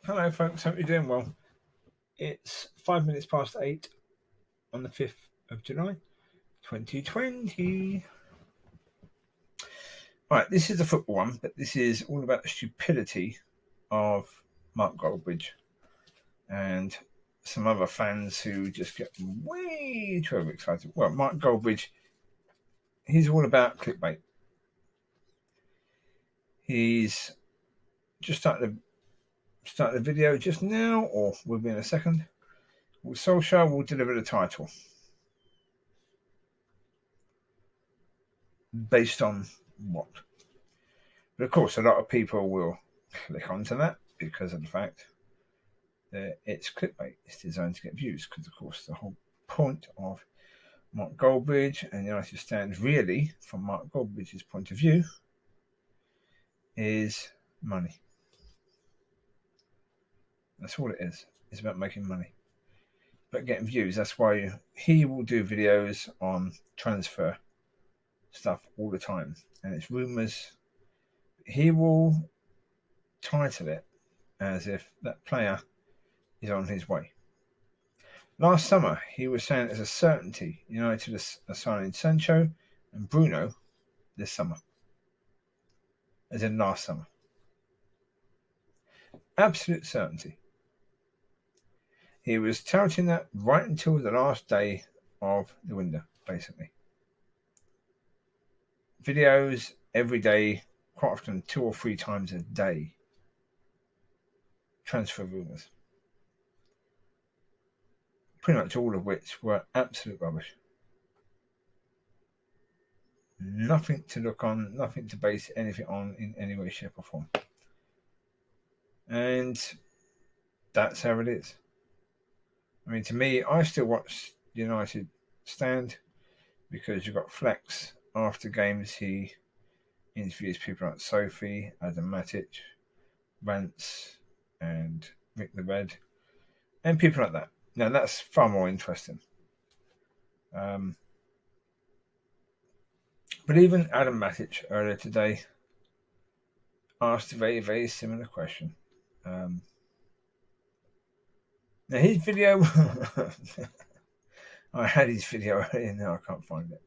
Hello, folks. Hope you're doing well. It's 5 minutes past 8 on the 5th of July, 2020. Right, this is the football one, but this is all about the stupidity of Mark Goldbridge and some other fans who just get way too overexcited. Well, Mark Goldbridge, he's all about clickbait. He's just started the video just now, or will be in a second. Solskjaer will deliver the title. Based on what? But of course, a lot of people will click onto that because of the fact that it's clickbait. It's designed to get views because, of course, the whole point of Mark Goldbridge and United Stand, really, from Mark Goldbridge's point of view, is money. That's all it is. It's about making money. But getting views. That's why he will do videos on transfer stuff all the time. And it's rumours. He will title it as if that player is on his way. Last summer, he was saying it's a certainty United are signing Sancho and Bruno this summer. As in last summer. Absolute certainty. He was touting that right until the last day of the window, basically. Videos every day, quite often 2 or 3 times a day. Transfer rumours. Pretty much all of which were absolute rubbish. Nothing to look on, nothing to base anything on in any way, shape or form. And that's how it is. I mean, to me, I still watch United Stand because you've got Flex after games. He interviews people like Sophie, Adam Matic, Rance, and Rick the Red, and people like that. Now, that's far more interesting. But even Adam Matic earlier today asked a very, very similar question. Now, his video, I had his video earlier, now I can't find it.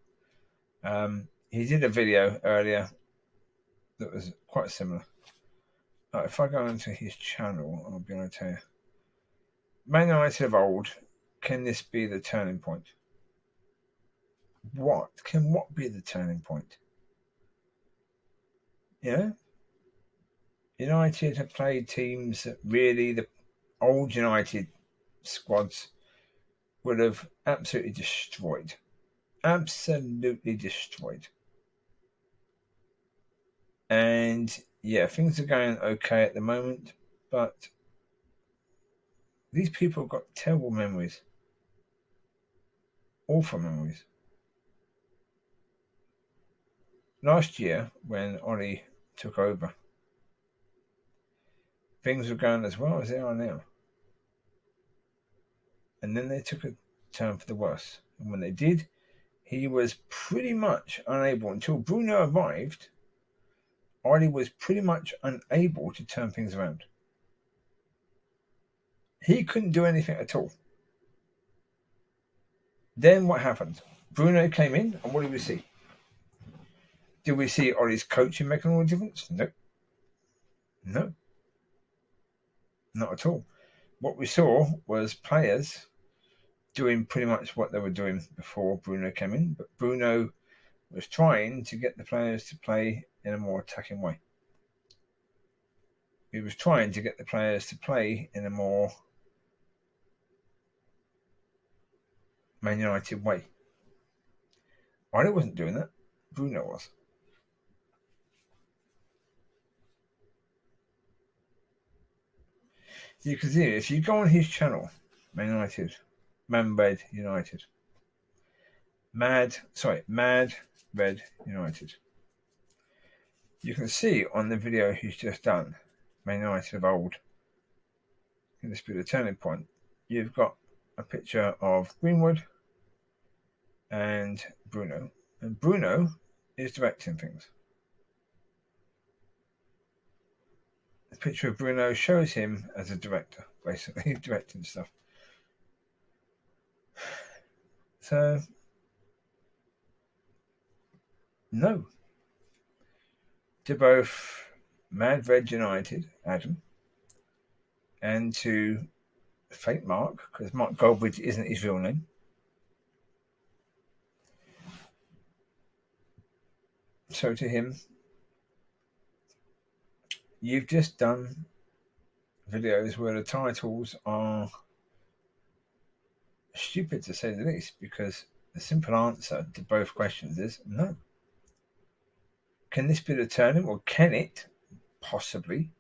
He did a video earlier that was quite similar. If I go into his channel, I'll be able to tell you. Man United of old, can this be the turning point? What be the turning point? Yeah? United have played teams that really, the old United squads would have absolutely destroyed. Absolutely destroyed. And yeah, things are going okay at the moment, but these people have got terrible memories. Awful memories. Last year, when Ollie took over, things were going as well as they are now. And then they took a turn for the worse. And when they did, he was pretty much unable, until Bruno arrived, Ollie was pretty much unable to turn things around. He couldn't do anything at all. Then what happened? Bruno came in, and what did we see? Did we see Ollie's coaching making all the difference? No. No. Not at all. What we saw was players doing pretty much what they were doing before Bruno came in, but Bruno was trying to get the players to play in a more attacking way. He was trying to get the players to play in a more Man United way. Ollie wasn't doing that. Bruno was. You can see if you go on his channel, Man Red United. Mad Red United. You can see on the video he's just done, Man United of old. Can this be the turning point? You've got a picture of Greenwood and Bruno. And Bruno is directing things. the picture of Bruno shows him as a director, basically directing stuff. So, no. To both Mad Red United, Adam, and to fake Mark, because Mark Goldbridge isn't his real name. So to him, you've just done videos where the titles are stupid, to say the least, because the simple answer to both questions is no. Can this be the turning, or can it possibly?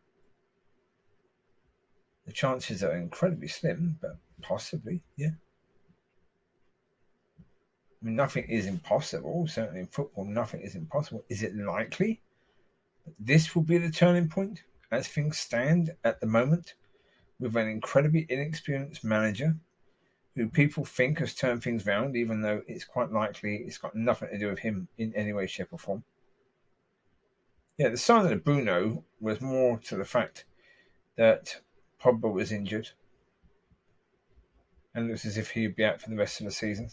The chances are incredibly slim, but possibly, yeah. I mean, nothing is impossible. Certainly in football, nothing is impossible. Is it likely that this will be the turning point as things stand at the moment, with an incredibly inexperienced manager who people think has turned things round, even though it's quite likely it's got nothing to do with him in any way, shape, or form? Yeah, the signing of Bruno was more to the fact that Pogba was injured and looks as if he'd be out for the rest of the season.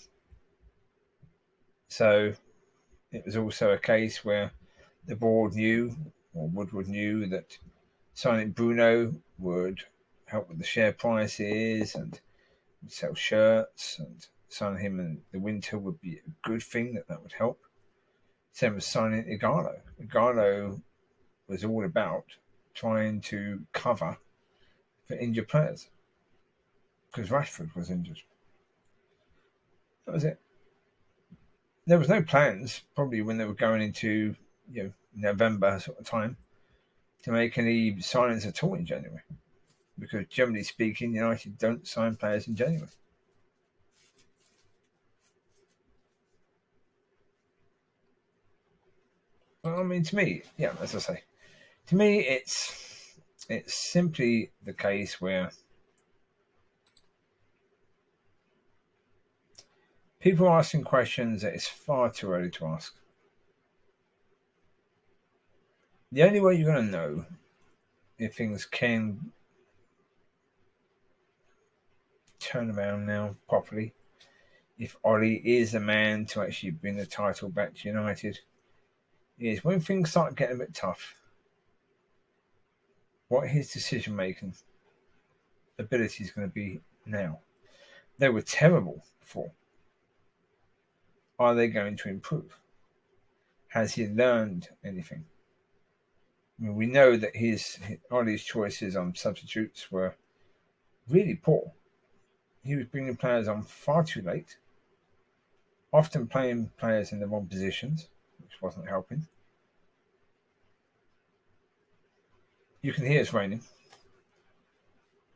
So it was also a case where the board knew, or Woodward knew, that signing Bruno would help with the share prices and sell shirts, and signing him in the winter would be a good thing, that would help. Same as signing Igalo. Igalo was all about trying to cover for injured players because Rashford was injured. That was it. There was no plans, probably when they were going into November sort of time, to make any signings at all in January, because generally speaking, United don't sign players in January. Well, I mean, to me, yeah, as I say, to me, it's simply the case where people are asking questions that it's far too early to ask. The only way you're going to know if things can turn around now properly, if Ollie is the man to actually bring the title back to United, is when things start getting a bit tough, what his decision-making ability is going to be now. They were terrible before. Are they going to improve? Has he learned anything? I mean, we know that Ollie's choices on substitutes were really poor. He was bringing players on far too late, often playing players in the wrong positions, which wasn't helping. You can hear it's raining.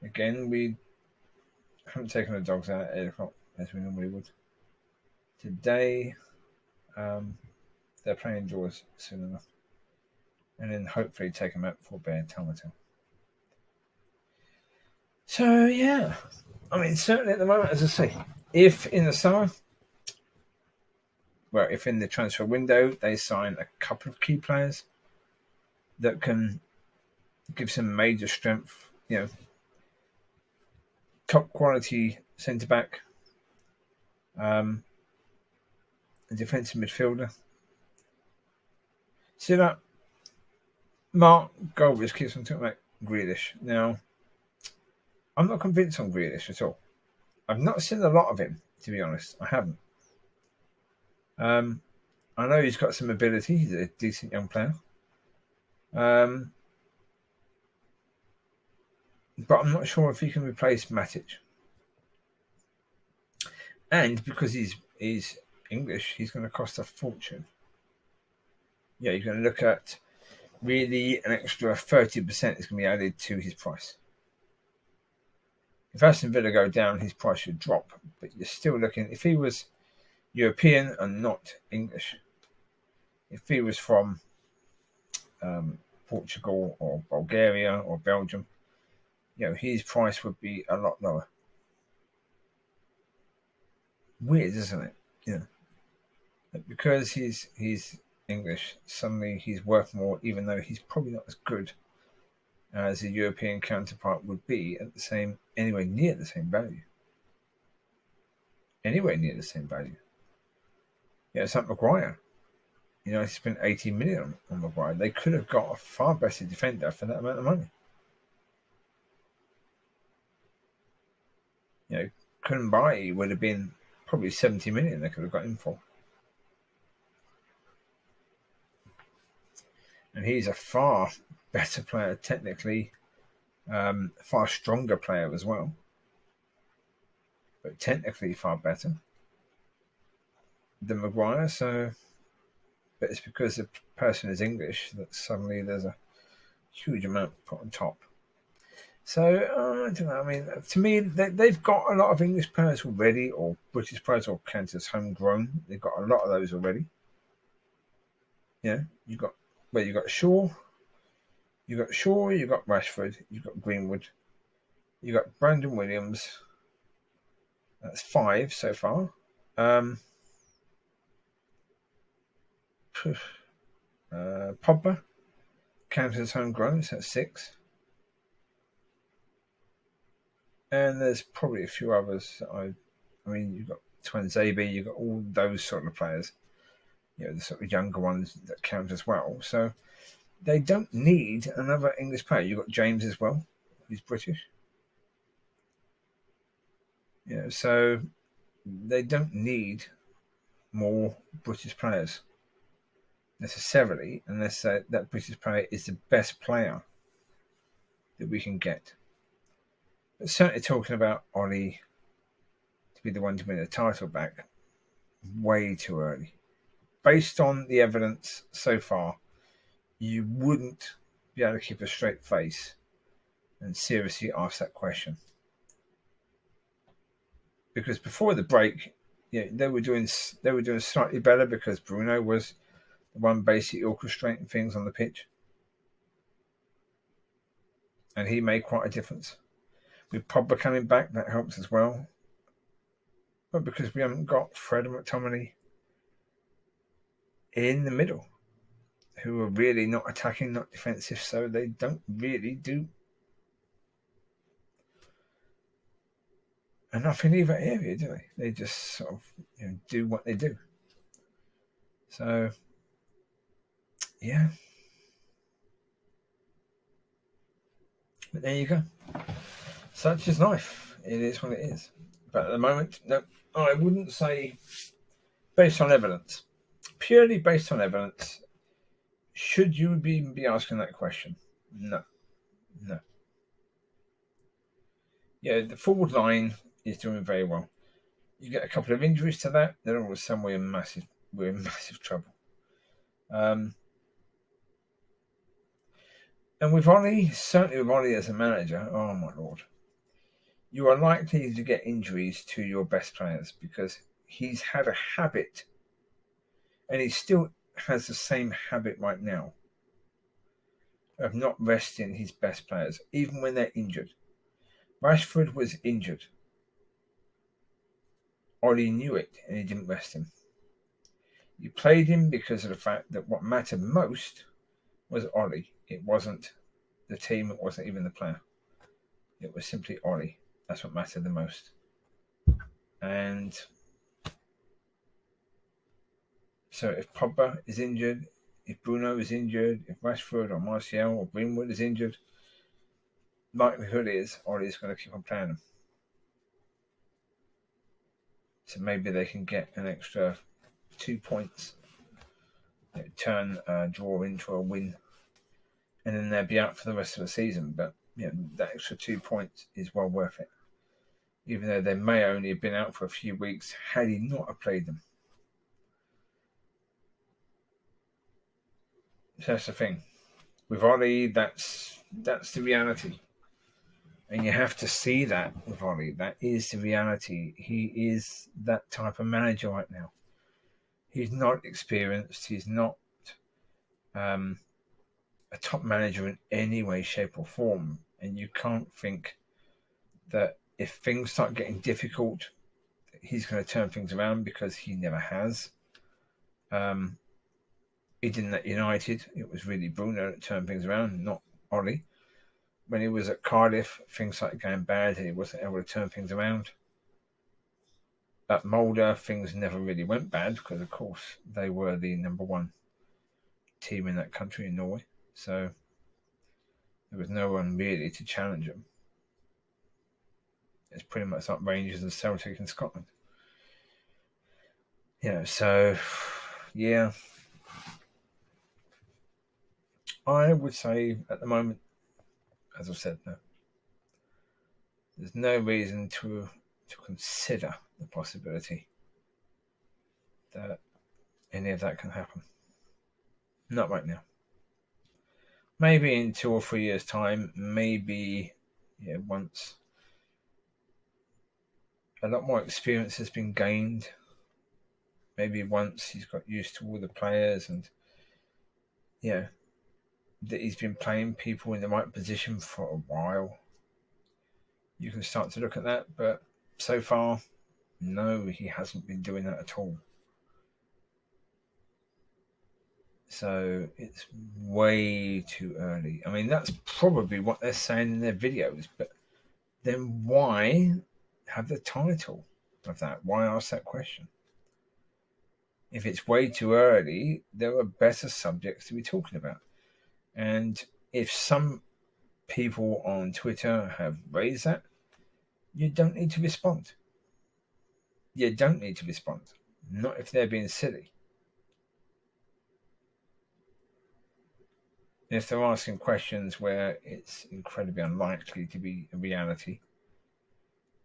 Again, we haven't taken the dogs out at 8 o'clock as we normally would. Today, they're playing indoors soon enough. And then hopefully take them out before bedtime. So, yeah. I mean, certainly at the moment, as I say, if in the summer, well, if in the transfer window they sign a couple of key players that can give some major strength, top quality centre back, a defensive midfielder. See that? Mark Goldbridge keeps on talking about Grealish. Now, I'm not convinced on Grealish at all. I've not seen a lot of him, to be honest. I haven't. I know he's got some ability. He's a decent young player. But I'm not sure if he can replace Matic. And because he's English, he's going to cost a fortune. Yeah, you're going to look at really an extra 30% is going to be added to his price. If Aston Villa go down, his price should drop. But you're still looking, if he was European and not English, if he was from Portugal or Bulgaria or Belgium, his price would be a lot lower. Weird, isn't it? But because he's English, suddenly he's worth more, even though he's probably not as good as a European counterpart would be at the same, anywhere near the same value. Anywhere near the same value. Yeah, it's like Maguire. You know, he spent 80 million on Maguire. They could have got a far better defender for that amount of money. You know, Koulibaly would have been probably 70 million they could have got him for. And he's a far better player technically, far stronger player as well, but technically far better than Maguire. So, but it's because the person is English that suddenly there's a huge amount put on top. So I don't know. I mean, to me, they've got a lot of English players already, or British players, or counted as homegrown. They've got a lot of those already. Yeah, you got Shaw, you got Rashford, you got Greenwood, you got Brandon Williams. That's 5 so far. Pogba counted as homegrown, so that's 6. And there's probably a few others. I mean, you've got Twanzebe, you've got all those sort of players. You know, the sort of younger ones that count as well. So they don't need another English player. You've got James as well, who's British. You know, so they don't need more British players necessarily, unless that British player is the best player that we can get. But certainly talking about Ollie to be the one to win the title back, way too early. Based on the evidence so far, you wouldn't be able to keep a straight face and seriously ask that question. Because before the break, yeah, they were doing slightly better because Bruno was the one basically orchestrating things on the pitch, and he made quite a difference. With Pogba coming back, that helps as well. But because we haven't got Fred and McTominay in the middle, who are really not attacking, not defensive, so they don't really do enough in either area, do they? They just sort of do what they do. So, yeah. But there you go. Such is life. It is what it is. But at the moment, no, I wouldn't say based on evidence. Purely based on evidence, should you even be asking that question? No. Yeah, the forward line is doing very well. You get a couple of injuries to that, then all of a sudden we're in massive trouble. And with Ollie, certainly with Ollie as a manager, oh my lord, you are likely to get injuries to your best players because he's had a habit, and he still has the same habit right now, of not resting his best players, even when they're injured. Rashford was injured. Ollie knew it, and he didn't rest him. You played him because of the fact that what mattered most was Ollie. It wasn't the team, it wasn't even the player. It was simply Ollie. That's what mattered the most. And so if Pogba is injured, if Bruno is injured, if Rashford or Martial or Greenwood is injured, likelihood is Ollie's going to keep on playing them. So maybe they can get an extra 2 points, turn a draw into a win, and then they'll be out for the rest of the season. But that extra 2 points is well worth it, even though they may only have been out for a few weeks had he not have played them. So that's the thing. With Ollie, that's the reality. And you have to see that with Ollie. That is the reality. He is that type of manager right now. He's not experienced. He's not a top manager in any way, shape, or form. And you can't think that if things start getting difficult, he's going to turn things around, because he never has. He didn't at United. It was really Bruno that turned things around, not Ollie. when he was at Cardiff, things started going bad and he wasn't able to turn things around. At Molde, things never really went bad because, of course, they were the number one team in that country in Norway. So there was no one really to challenge them. It's pretty much like Rangers and Celtic in Scotland. So, yeah. I would say at the moment, as I've said, no. There's no reason to consider the possibility that any of that can happen. Not right now. Maybe in 2 or 3 years' time, maybe once a lot more experience has been gained, maybe once he's got used to all the players and that he's been playing people in the right position for a while, you can start to look at that. But so far, no, he hasn't been doing that at all. So it's way too early. I mean, that's probably what they're saying in their videos, but then why have the title of that? Why ask that question? If it's way too early, there are better subjects to be talking about. And if some people on Twitter have raised that, you don't need to respond. You don't need to respond. Not if they're being silly. If they're asking questions where it's incredibly unlikely to be a reality,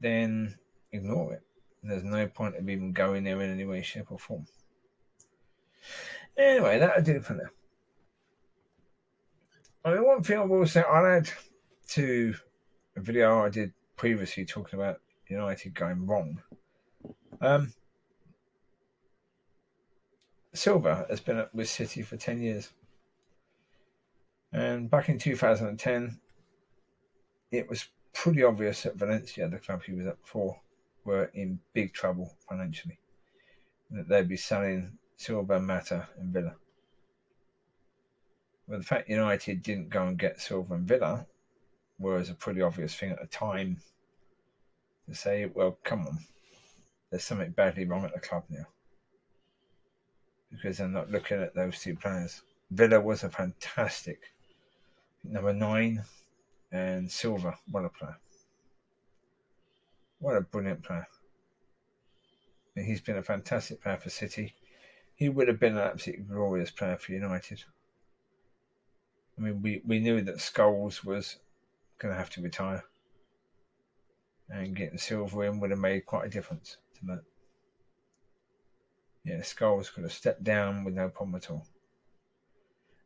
then ignore it. There's no point of even going there in any way, shape, or form. Anyway, that'll do for now. I mean, one thing I will say, I'll add to a video I did previously talking about United going wrong. Silva has been with City for 10 years. And back in 2010, it was pretty obvious that Valencia, the club he was at before, were in big trouble financially. That they'd be selling Silva, Mata, and Villa. Well, the fact United didn't go and get Silva and Villa was a pretty obvious thing at the time to say, well, come on, there's something badly wrong at the club now. Because they're not looking at those two players. Villa was a fantastic number 9, and Silva, what a player. What a brilliant player. And he's been a fantastic player for City. He would have been an absolutely glorious player for United. I mean, we knew that Scholes was going to have to retire. And getting Silva in would have made quite a difference to that. Scholes could have stepped down with no problem at all.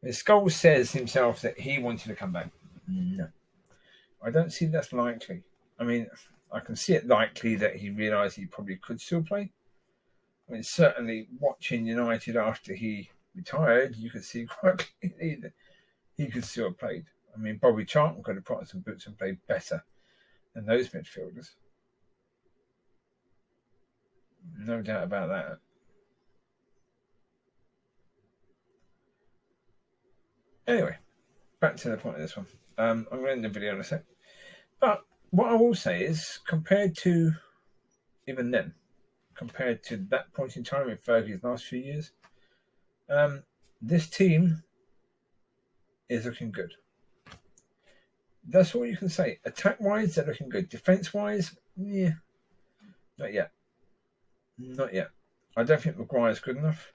Scholes says himself that he wanted to come back. No. I don't see that's likely. I mean, I can see it likely that he realised he probably could still play. I mean, certainly watching United after he retired, you could see quite clearly that he could still have played. I mean, Bobby Charlton could have put on some boots and played better than those midfielders. No doubt about that. Anyway, back to the point of this one. I'm going to end the video in a sec. But what I will say is, compared to even then, compared to that point in time in Fergie's last few years, this team is looking good. That's all you can say. Attack-wise, they're looking good. Defence-wise, not yet. Not yet. I don't think Maguire's good enough.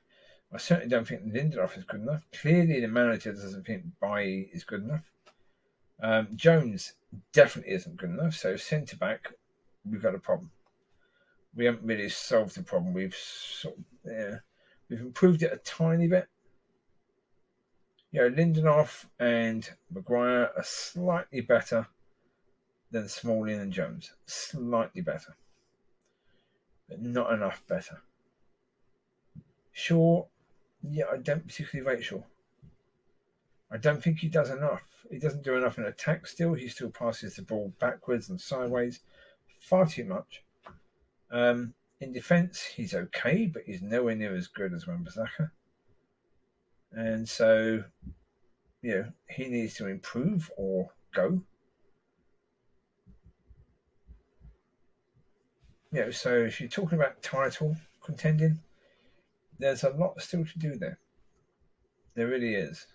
I certainly don't think Lindelof is good enough. Clearly, the manager doesn't think Bailly is good enough. Jones definitely isn't good enough. So centre-back, we've got a problem. We haven't really solved the problem. We've improved it a tiny bit. Lindelof and Maguire are slightly better than Smalling and Jones. Slightly better. But not enough better. Shaw, I don't particularly rate Shaw. I don't think he does enough. He doesn't do enough in attack still. He still passes the ball backwards and sideways far too much. In defence, he's okay, but he's nowhere near as good as Wan-Bissaka. And so, he needs to improve or go. So if you're talking about title contending, there's a lot still to do there. There really is.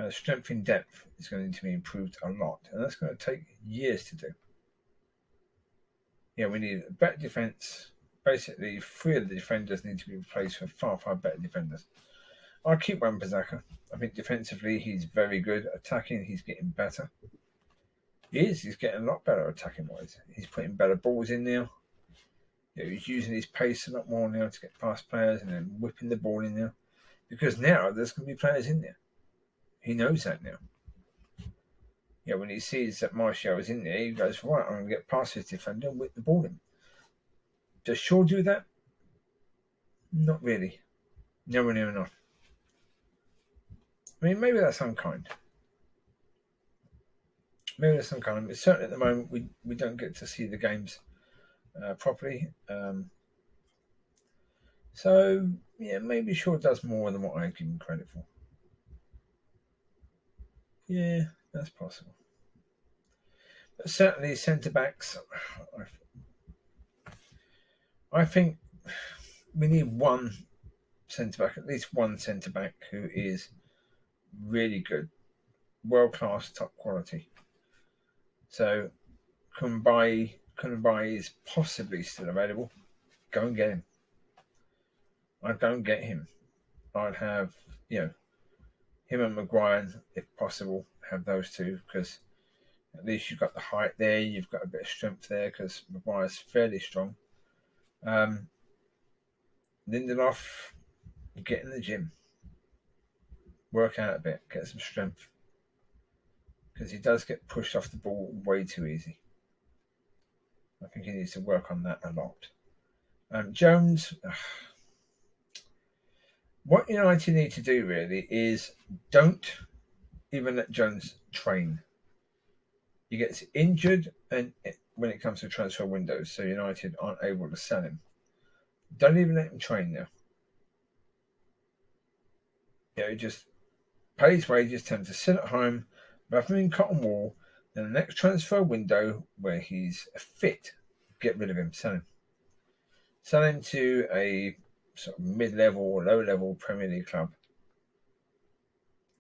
Strength in depth is going to be improved a lot, and that's going to take years to do. We need a better defence. Basically, 3 of the defenders need to be replaced for far better defenders. I'll keep Wan-Bissaka. I think defensively he's very good. Attacking, he's getting better. He's getting a lot better attacking wise. He's putting better balls in now. He's using his pace a lot more now to get past players and then whipping the ball in there. Because now there's going to be players in there. He knows that now. When he sees that Martial is in there, he goes, right, I'm going to get past his defender and whip the ball in. Does Shaw do that? Not really. Nowhere near enough. I mean, maybe that's unkind. But certainly at the moment, we don't get to see the games properly. So, maybe Shaw does more than what I give him credit for. Yeah, that's possible. But certainly centre-backs, I think we need one centre-back, at least one centre-back who is really good, world-class, top quality. So Kumbai is possibly still available. Go and get him. I'd go and get him. I'd have, him and Maguire, if possible, have those two, because at least you've got the height there, you've got a bit of strength there, because Maguire's fairly strong. Lindelof, get in the gym. Work out a bit, get some strength. Because he does get pushed off the ball way too easy. I think he needs to work on that a lot. Jones, what United need to do really is don't even let Jones train. He gets injured and when it comes to transfer windows, so United aren't able to sell him. Don't even let him train now. Just pay his wages, tell him to sit at home, rather than cotton wool. Then the next transfer window where he's fit, get rid of him, sell him. Sell him to a sort of mid-level or low-level Premier League club.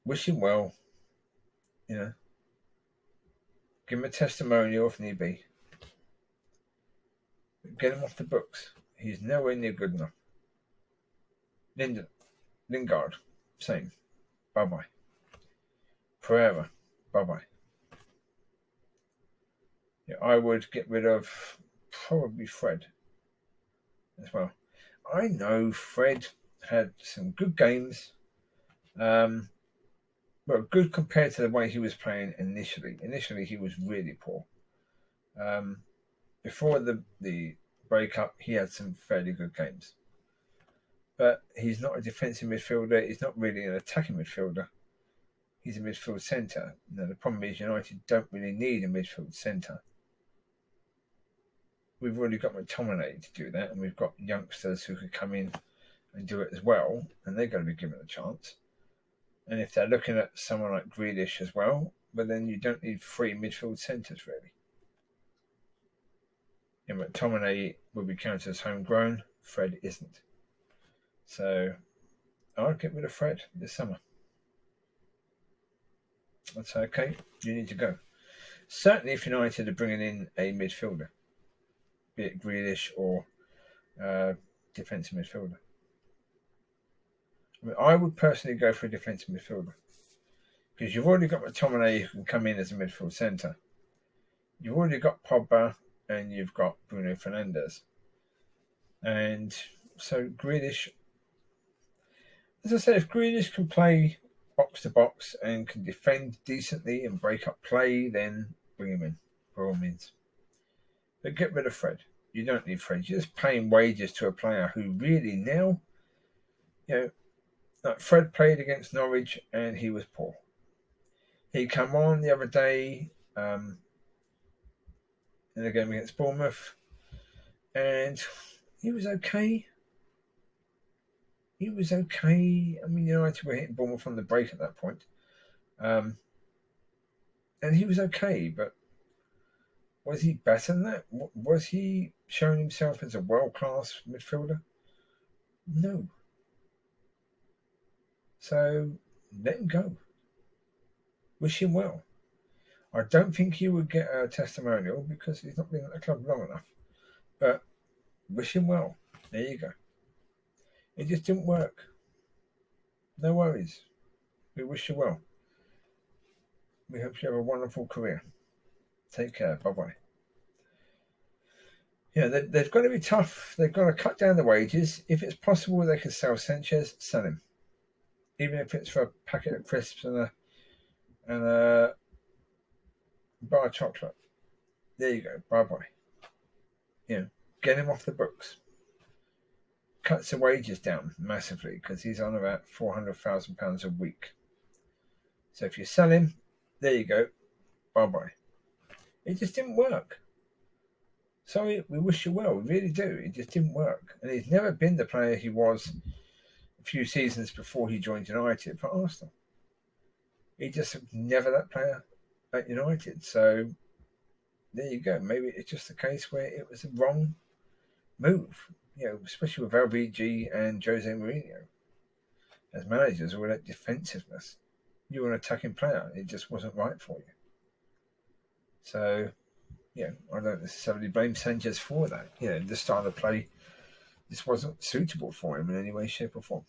Wish him well. Give him a testimonial if need be. Get him off the books. He's nowhere near good enough. Lingard, same. Bye-bye. Pereira, bye-bye. I would get rid of probably Fred as well. I know Fred had some good games, but good compared to the way he was playing initially. Initially, he was really poor. Before the breakup, he had some fairly good games. But he's not a defensive midfielder. He's not really an attacking midfielder. He's a midfield centre. Now, the problem is United don't really need a midfield centre. We've already got McTominay to do that, and we've got youngsters who could come in and do it as well, and they're going to be given a chance. And if they're looking at someone like Grealish as well, but then you don't need 3 midfield centres, really. McTominay will be counted as homegrown. Fred isn't. So I'll get rid of Fred this summer. That's okay. You need to go. Certainly if United are bringing in a midfielder, be it Grealish or defensive midfielder. I would personally go for a defensive midfielder because you've already got McTominay who can come in as a midfield centre. You've already got Pogba and you've got Bruno Fernandes. And so Grealish, as I say, if Grealish can play box to box and can defend decently and break up play, then bring him in, by all means. But get rid of Fred. You don't need Fred. You're just paying wages to a player who really now, like Fred played against Norwich and he was poor. He came on the other day in the game against Bournemouth and he was okay. I mean, United were hitting Bournemouth on the break at that point. And he was okay, but Was he better than that? Was he showing himself as a world-class midfielder? No. So let him go. Wish him well. I don't think he would get a testimonial because he's not been at the club long enough. But wish him well. There you go. It just didn't work. No worries. We wish you well. We hope you have a wonderful career. Take care. Bye-bye. Yeah, they've got to be tough. They've got to cut down the wages. If it's possible, they can sell Sanchez, sell him. Even if it's for a packet of crisps and a bar of chocolate. There you go. Bye-bye. Get him off the books. Cuts the wages down massively because he's on about £400,000 a week. So if you sell him, there you go. Bye-bye. It just didn't work. Sorry, we wish you well. We really do. It just didn't work. And he's never been the player he was a few seasons before he joined United for Arsenal. He just never that player at United. So there you go. Maybe it's just a case where it was the wrong move. Especially with LVG and Jose Mourinho as managers, all that defensiveness. You were an attacking player. It just wasn't right for you. So, I don't necessarily blame Sanchez for that. The style of play just wasn't suitable for him in any way, shape, or form.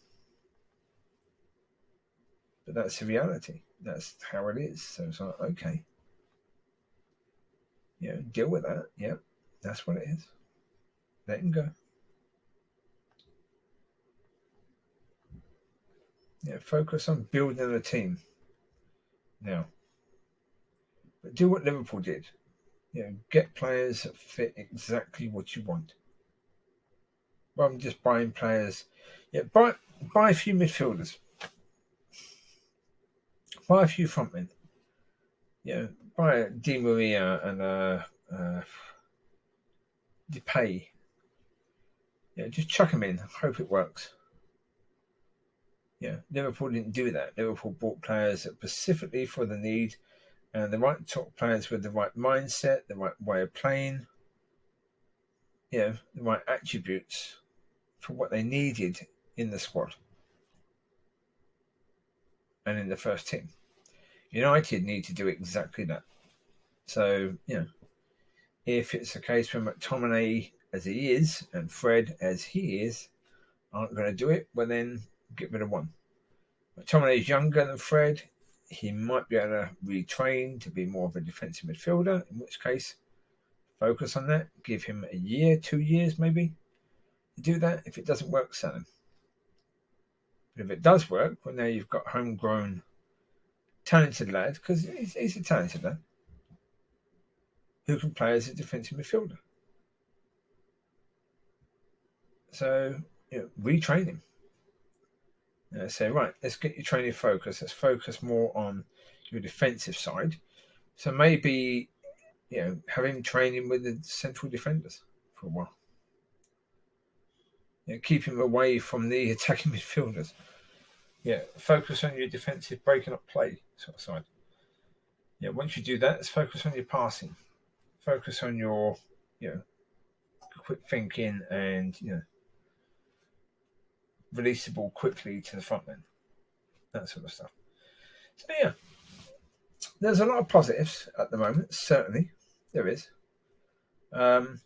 But that's the reality. That's how it is. So it's like, okay. Deal with that. Yeah, that's what it is. Let him go. Focus on building a team now. But do what Liverpool did. Get players that fit exactly what you want. Rather than just buying players. Buy a few midfielders. Buy a few frontmen. Buy Di Maria and Depay. Just chuck them in. Hope it works. Liverpool didn't do that. Liverpool bought players specifically for the need and the right top players with the right mindset, the right way of playing, the right attributes for what they needed in the squad and in the first team. United need to do exactly that. So, if it's a case where McTominay as he is and Fred as he is aren't going to do it, well then get rid of one. McTominay is younger than Fred. He might be able to retrain to be more of a defensive midfielder, in which case focus on that. Give him a year, 2 years maybe. Do that. If it doesn't work, sell him. But if it does work, well, now you've got homegrown, talented lad, because he's a talented lad, who can play as a defensive midfielder. So, retrain him. Say, right, let's get your training focus. Let's focus more on your defensive side. So maybe, have him training with the central defenders for a while. Keep him away from the attacking midfielders. Focus on your defensive breaking up play sort of side. Once you do that, let's focus on your passing. Focus on your, quick thinking and, release the ball quickly to the front men. That sort of stuff. So, there's a lot of positives at the moment. Certainly, there is. I'd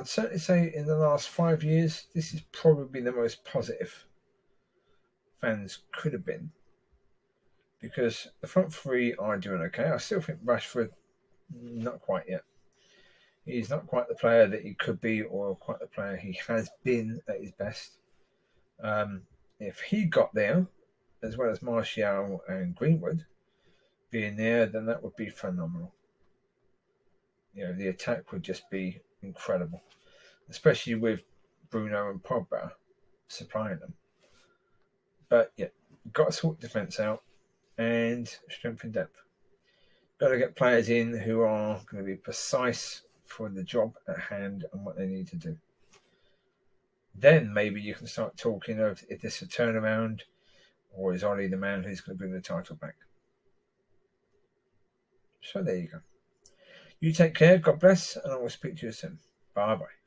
certainly say in the last 5 years, this is probably the most positive fans could have been. Because the front three are doing okay. I still think Rashford, not quite yet. He's not quite the player that he could be or quite the player he has been at his best. If he got there, as well as Martial and Greenwood being there, then that would be phenomenal. The attack would just be incredible, especially with Bruno and Pogba supplying them. But got to sort defence out and strengthen depth. Got to get players in who are going to be precise for the job at hand and what they need to do. Then maybe you can start talking of if this is a turnaround or is Ollie the man who's going to bring the title back. So there you go. You take care. God bless, and I will speak to you soon. Bye bye.